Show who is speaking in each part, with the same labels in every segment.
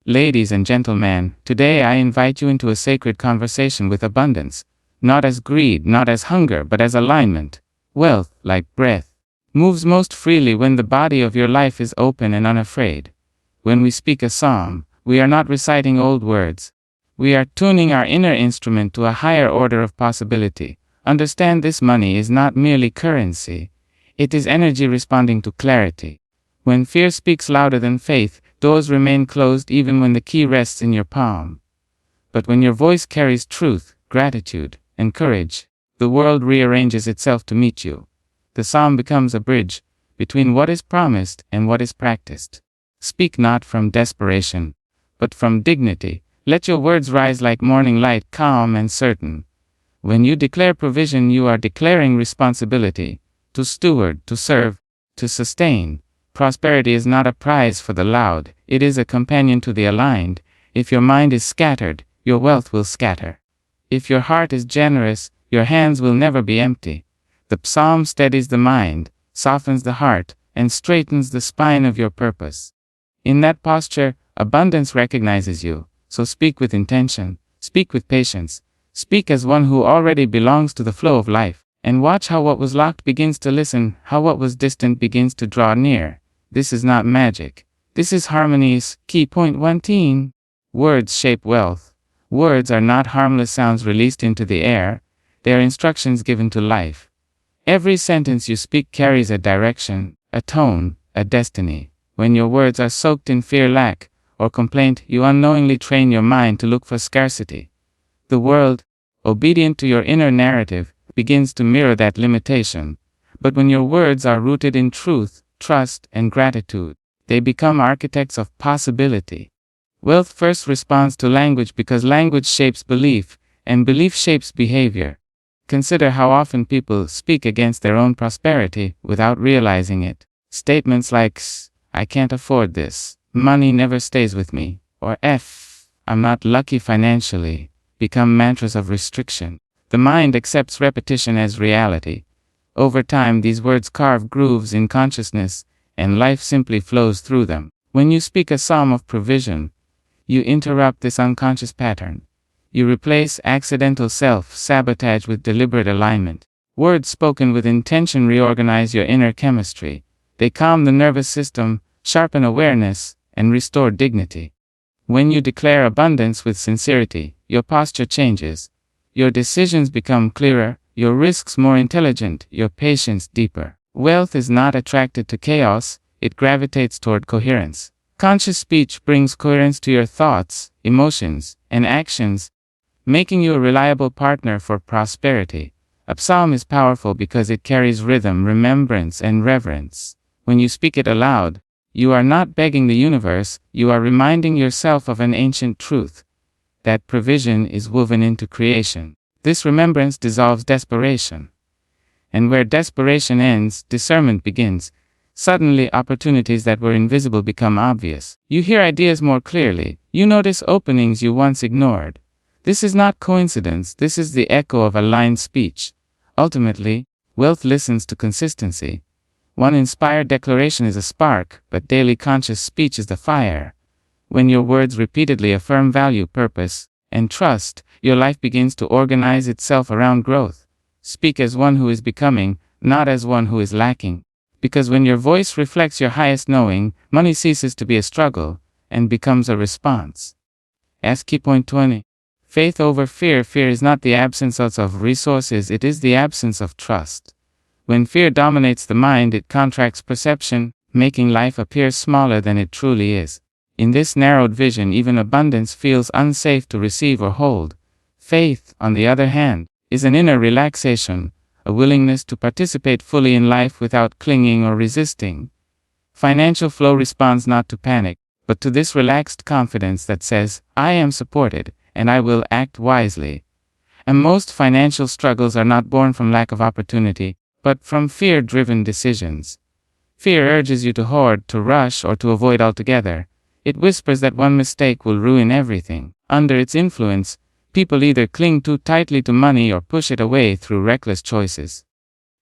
Speaker 1: Ladies and gentlemen, today I invite you into a sacred conversation with abundance, not as greed, not as hunger, but as alignment. Wealth, like breath, moves most freely when the body of your life is open and unafraid. When we speak a psalm, we are not reciting old words. We are tuning our inner instrument to a higher order of possibility. Understand this: money is not merely currency. It is energy responding to clarity. When fear speaks louder than faith, doors remain closed even when the key rests in your palm. But when your voice carries truth, gratitude, and courage, the world rearranges itself to meet you. The psalm becomes a bridge between what is promised and what is practiced. Speak not from desperation, but from dignity. Let your words rise like morning light, calm and certain. When you declare provision, you are declaring responsibility. To steward, to serve, to sustain. Prosperity is not a prize for the loud, it is a companion to the aligned. If your mind is scattered, your wealth will scatter. If your heart is generous, your hands will never be empty. The psalm steadies the mind, softens the heart, and straightens the spine of your purpose. In that posture, abundance recognizes you. So speak with intention, speak with patience, speak as one who already belongs to the flow of life, and watch how what was locked begins to listen, how what was distant begins to draw near. This is not magic. This is harmonies. Key point 1. Words shape wealth. Words are not harmless sounds released into the air. They are instructions given to life. Every sentence you speak carries a direction, a tone, a destiny. When your words are soaked in fear, lack, or complaint, you unknowingly train your mind to look for scarcity. The world, obedient to your inner narrative, begins to mirror that limitation. But when your words are rooted in truth, trust, and gratitude, they become architects of possibility. Wealth first responds to language because language shapes belief, and belief shapes behavior. Consider how often people speak against their own prosperity without realizing it. Statements like, "I can't afford this," "money never stays with me," or "I'm not lucky financially," become mantras of restriction. The mind accepts repetition as reality. Over time, these words carve grooves in consciousness, and life simply flows through them. When you speak a psalm of provision, you interrupt this unconscious pattern. You replace accidental self-sabotage with deliberate alignment. Words spoken with intention reorganize your inner chemistry. They calm the nervous system, sharpen awareness, and restore dignity. When you declare abundance with sincerity, your posture changes. Your decisions become clearer, your risks more intelligent, your patience deeper. Wealth is not attracted to chaos, it gravitates toward coherence. Conscious speech brings coherence to your thoughts, emotions, and actions, making you a reliable partner for prosperity. A psalm is powerful because it carries rhythm, remembrance, and reverence. When you speak it aloud, you are not begging the universe, you are reminding yourself of an ancient truth. That provision is woven into creation. This remembrance dissolves desperation. And where desperation ends, discernment begins. Suddenly, opportunities that were invisible become obvious. You hear ideas more clearly. You notice openings you once ignored. This is not coincidence, this is the echo of aligned speech. Ultimately, wealth listens to consistency. One inspired declaration is a spark, but daily conscious speech is the fire. When your words repeatedly affirm value, purpose, and trust, your life begins to organize itself around growth. Speak as one who is becoming, not as one who is lacking. Because when your voice reflects your highest knowing, money ceases to be a struggle and becomes a response. Key point 20. Faith over fear. Fear is not the absence of resources, it is the absence of trust. When fear dominates the mind, it contracts perception, making life appear smaller than it truly is. In this narrowed vision, even abundance feels unsafe to receive or hold. Faith, on the other hand, is an inner relaxation, a willingness to participate fully in life without clinging or resisting. Financial flow responds not to panic, but to this relaxed confidence that says, "I am supported, and I will act wisely." And most financial struggles are not born from lack of opportunity, but from fear-driven decisions. Fear urges you to hoard, to rush, or to avoid altogether. It whispers that one mistake will ruin everything. Under its influence, people either cling too tightly to money or push it away through reckless choices.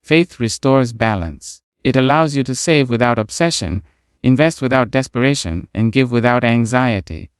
Speaker 1: Faith restores balance. It allows you to save without obsession, invest without desperation, and give without anxiety.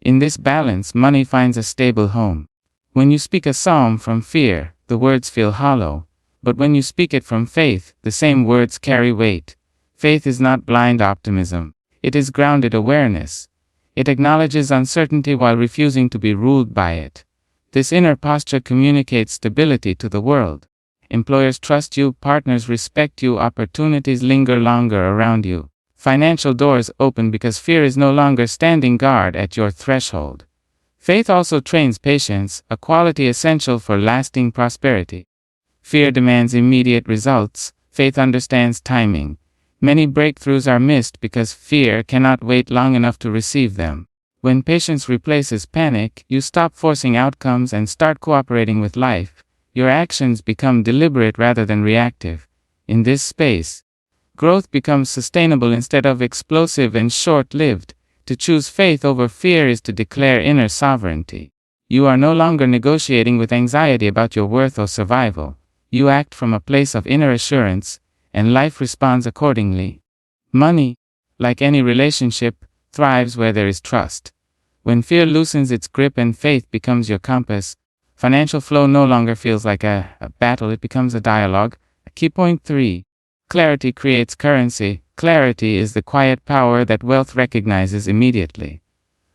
Speaker 1: In this balance, money finds a stable home. When you speak a psalm from fear, the words feel hollow. But when you speak it from faith, the same words carry weight. Faith is not blind optimism. It is grounded awareness. It acknowledges uncertainty while refusing to be ruled by it. This inner posture communicates stability to the world. Employers trust you, partners respect you, opportunities linger longer around you. Financial doors open because fear is no longer standing guard at your threshold. Faith also trains patience, a quality essential for lasting prosperity. Fear demands immediate results. Faith understands timing. Many breakthroughs are missed because fear cannot wait long enough to receive them. When patience replaces panic, you stop forcing outcomes and start cooperating with life. Your actions become deliberate rather than reactive. In this space, growth becomes sustainable instead of explosive and short-lived. To choose faith over fear is to declare inner sovereignty. You are no longer negotiating with anxiety about your worth or survival. You act from a place of inner assurance, and life responds accordingly. Money, like any relationship, thrives where there is trust. When fear loosens its grip and faith becomes your compass, financial flow no longer feels like a battle, it becomes a dialogue. Key point 3. Clarity creates currency. Clarity is the quiet power that wealth recognizes immediately.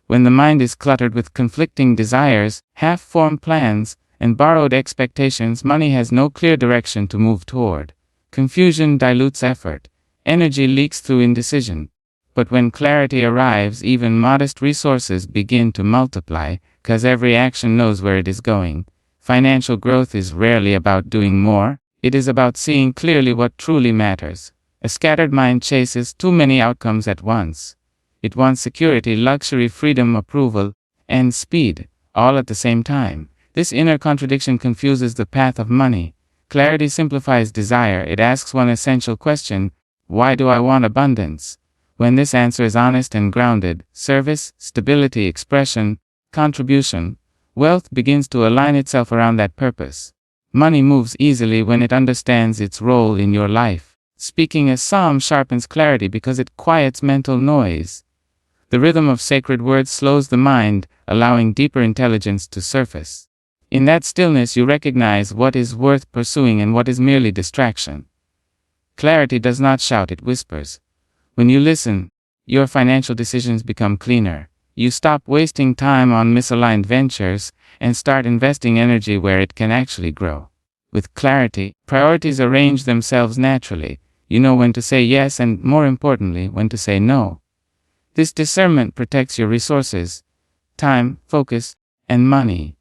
Speaker 1: When the mind is cluttered with conflicting desires, half-formed plans, and borrowed expectations, money has no clear direction to move toward. Confusion dilutes effort. Energy leaks through indecision. But when clarity arrives, even modest resources begin to multiply, because every action knows where it is going. Financial growth is rarely about doing more. It is about seeing clearly what truly matters. A scattered mind chases too many outcomes at once. It wants security, luxury, freedom, approval, and speed, all at the same time. This inner contradiction confuses the path of money. Clarity simplifies desire. It asks one essential question: why do I want abundance? When this answer is honest and grounded, service, stability, expression, contribution, wealth begins to align itself around that purpose. Money moves easily when it understands its role in your life. Speaking a psalm sharpens clarity because it quiets mental noise. The rhythm of sacred words slows the mind, allowing deeper intelligence to surface. In that stillness you recognize what is worth pursuing and what is merely distraction. Clarity does not shout, it whispers. When you listen, your financial decisions become cleaner. You stop wasting time on misaligned ventures and start investing energy where it can actually grow. With clarity, priorities arrange themselves naturally. You know when to say yes and, more importantly, when to say no. This discernment protects your resources, time, focus, and money.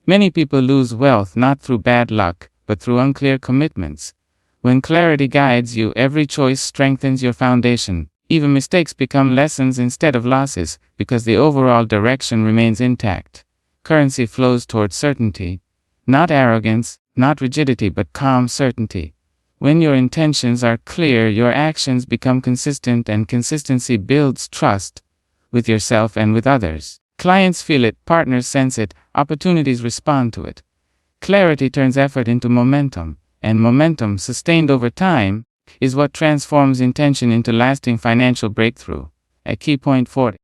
Speaker 1: Many people lose wealth not through bad luck, but through unclear commitments. When clarity guides you, every choice strengthens your foundation. Even mistakes become lessons instead of losses, because the overall direction remains intact. Currency flows toward certainty. Not arrogance, not rigidity, but calm certainty. When your intentions are clear, your actions become consistent, and consistency builds trust with yourself and with others. Clients feel it, partners sense it, opportunities respond to it. Clarity turns effort into momentum, and momentum, sustained over time, is what transforms intention into lasting financial breakthrough. A key point 4.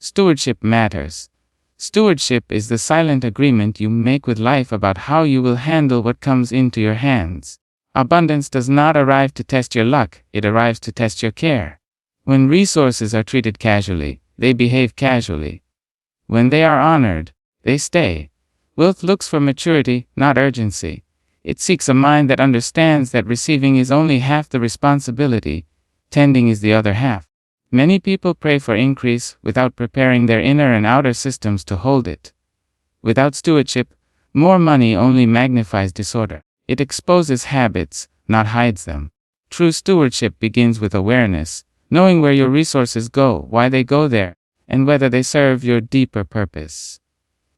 Speaker 1: Stewardship matters. Stewardship is the silent agreement you make with life about how you will handle what comes into your hands. Abundance does not arrive to test your luck, it arrives to test your care. When resources are treated casually, they behave casually. When they are honored, they stay. Wealth looks for maturity, not urgency. It seeks a mind that understands that receiving is only half the responsibility, tending is the other half. Many people pray for increase without preparing their inner and outer systems to hold it. Without stewardship, more money only magnifies disorder. It exposes habits, not hides them. True stewardship begins with awareness, knowing where your resources go, why they go there, and whether they serve your deeper purpose.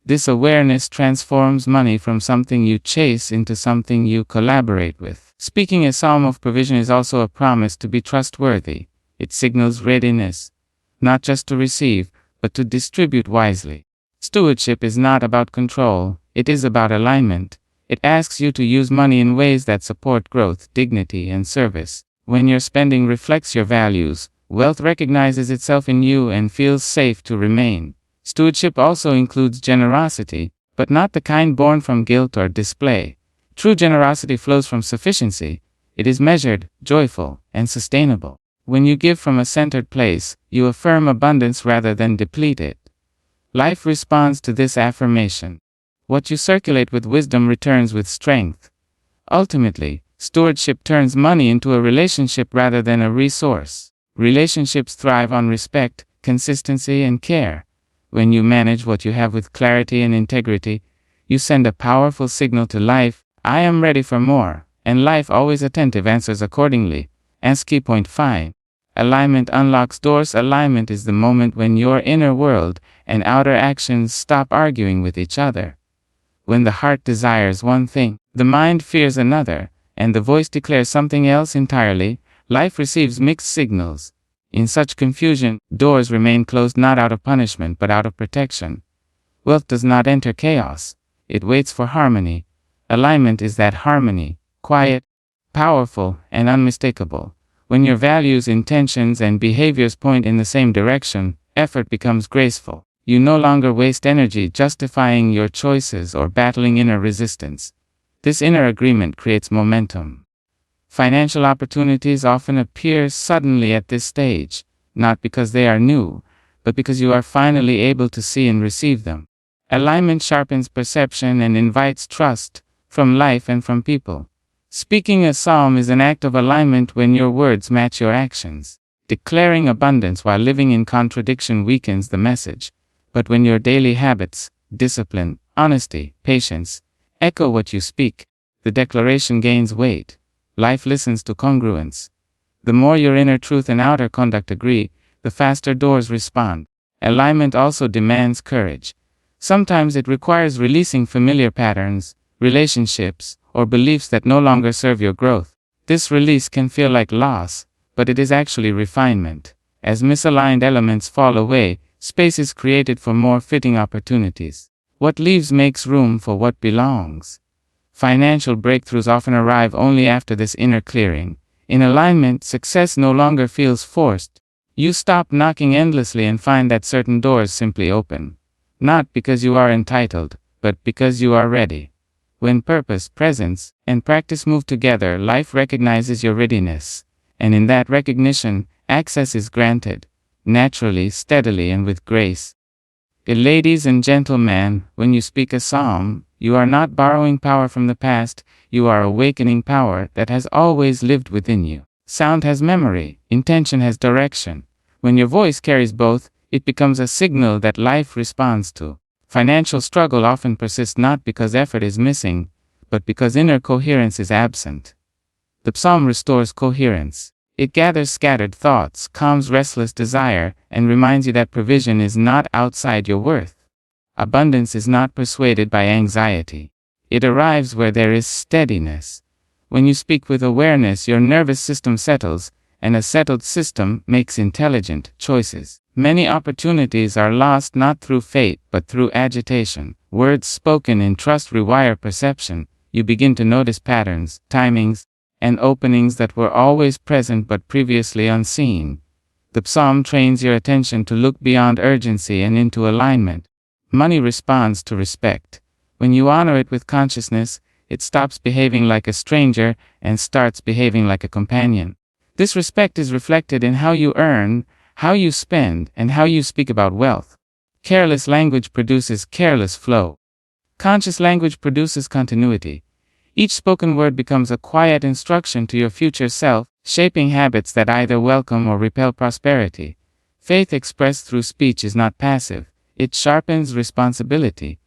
Speaker 1: This awareness transforms money from something you chase into something you collaborate with. Speaking a psalm of provision is also a promise to be trustworthy. It signals readiness, not just to receive, but to distribute wisely. Stewardship is not about control, it is about alignment. It asks you to use money in ways that support growth, dignity, and service. When your spending reflects your values, wealth recognizes itself in you and feels safe to remain. Stewardship also includes generosity, but not the kind born from guilt or display. True generosity flows from sufficiency. It is measured, joyful, and sustainable. When you give from a centered place, you affirm abundance rather than deplete it. Life responds to this affirmation. What you circulate with wisdom returns with strength. Ultimately, stewardship turns money into a relationship rather than a resource. Relationships thrive on respect, consistency, and care. When you manage what you have with clarity and integrity, you send a powerful signal to life: I am ready for more, and life, always attentive, answers accordingly. ASCII point 5. Alignment unlocks doors. Alignment is the moment when your inner world and outer actions stop arguing with each other. When the heart desires one thing, the mind fears another, and the voice declares something else entirely, life receives mixed signals. In such confusion, doors remain closed not out of punishment but out of protection. Wealth does not enter chaos. It waits for harmony. Alignment is that harmony, quiet, powerful, and unmistakable. When your values, intentions, and behaviors point in the same direction, effort becomes graceful. You no longer waste energy justifying your choices or battling inner resistance. This inner agreement creates momentum. Financial opportunities often appear suddenly at this stage, not because they are new, but because you are finally able to see and receive them. Alignment sharpens perception and invites trust, from life and from people. Speaking a psalm is an act of alignment when your words match your actions. Declaring abundance while living in contradiction weakens the message. But when your daily habits, discipline, honesty, patience, echo what you speak, the declaration gains weight. Life listens to congruence. The more your inner truth and outer conduct agree, the faster doors respond. Alignment also demands courage. Sometimes it requires releasing familiar patterns, relationships, or beliefs that no longer serve your growth. This release can feel like loss, but it is actually refinement. As misaligned elements fall away, space is created for more fitting opportunities. What leaves makes room for what belongs. Financial breakthroughs often arrive only after this inner clearing. In alignment, success no longer feels forced. You stop knocking endlessly and find that certain doors simply open. Not because you are entitled, but because you are ready. When purpose, presence, and practice move together, life recognizes your readiness. And in that recognition, access is granted, naturally, steadily, and with grace. Ladies and gentlemen, when you speak a psalm, you are not borrowing power from the past, you are awakening power that has always lived within you. Sound has memory, intention has direction. When your voice carries both, it becomes a signal that life responds to. Financial struggle often persists not because effort is missing, but because inner coherence is absent. The psalm restores coherence. It gathers scattered thoughts, calms restless desire, and reminds you that provision is not outside your worth. Abundance is not persuaded by anxiety. It arrives where there is steadiness. When you speak with awareness, your nervous system settles, and a settled system makes intelligent choices. Many opportunities are lost not through fate but through agitation. Words spoken in trust rewire perception. You begin to notice patterns, timings, and openings that were always present but previously unseen. The psalm trains your attention to look beyond urgency and into alignment. Money responds to respect. When you honor it with consciousness, it stops behaving like a stranger and starts behaving like a companion. This respect is reflected in how you earn, how you spend, and how you speak about wealth. Careless language produces careless flow. Conscious language produces continuity. Each spoken word becomes a quiet instruction to your future self, shaping habits that either welcome or repel prosperity. Faith expressed through speech is not passive. It sharpens responsibility.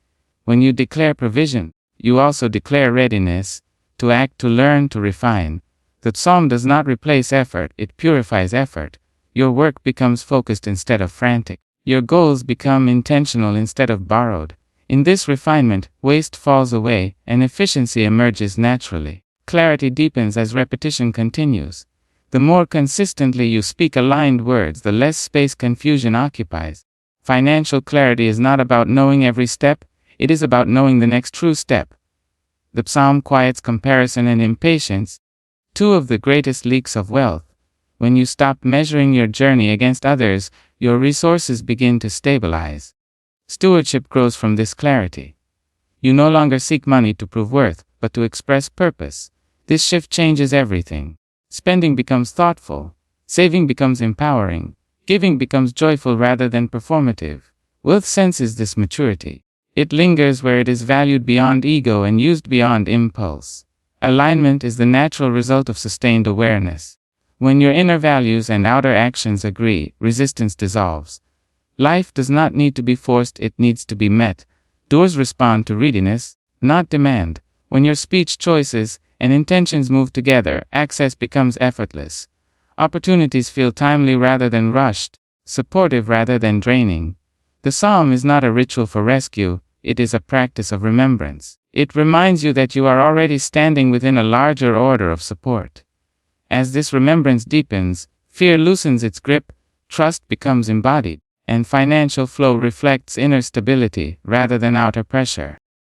Speaker 1: When you declare provision, you also declare readiness to act, to learn, to refine. The psalm does not replace effort, it purifies effort. Your work becomes focused instead of frantic. Your goals become intentional instead of borrowed. In this refinement, waste falls away, and efficiency emerges naturally. Clarity deepens as repetition continues. The more consistently you speak aligned words, the less space confusion occupies. Financial clarity is not about knowing every step, it is about knowing the next true step. The psalm quiets comparison and impatience, two of the greatest leaks of wealth. When you stop measuring your journey against others, your resources begin to stabilize. Stewardship grows from this clarity. You no longer seek money to prove worth, but to express purpose. This shift changes everything. Spending becomes thoughtful. Saving becomes empowering. Giving becomes joyful rather than performative. Wealth senses this maturity. It lingers where it is valued beyond ego and used beyond impulse. Alignment is the natural result of sustained awareness. When your inner values and outer actions agree, resistance dissolves. Life does not need to be forced, it needs to be met. Doors respond to readiness, not demand. When your speech choices and intentions move together, access becomes effortless. Opportunities feel timely rather than rushed, supportive rather than draining. The psalm is not a ritual for rescue, it is a practice of remembrance. It reminds you that you are already standing within a larger order of support. As this remembrance deepens, fear loosens its grip, trust becomes embodied, and financial flow reflects inner stability rather than outer pressure.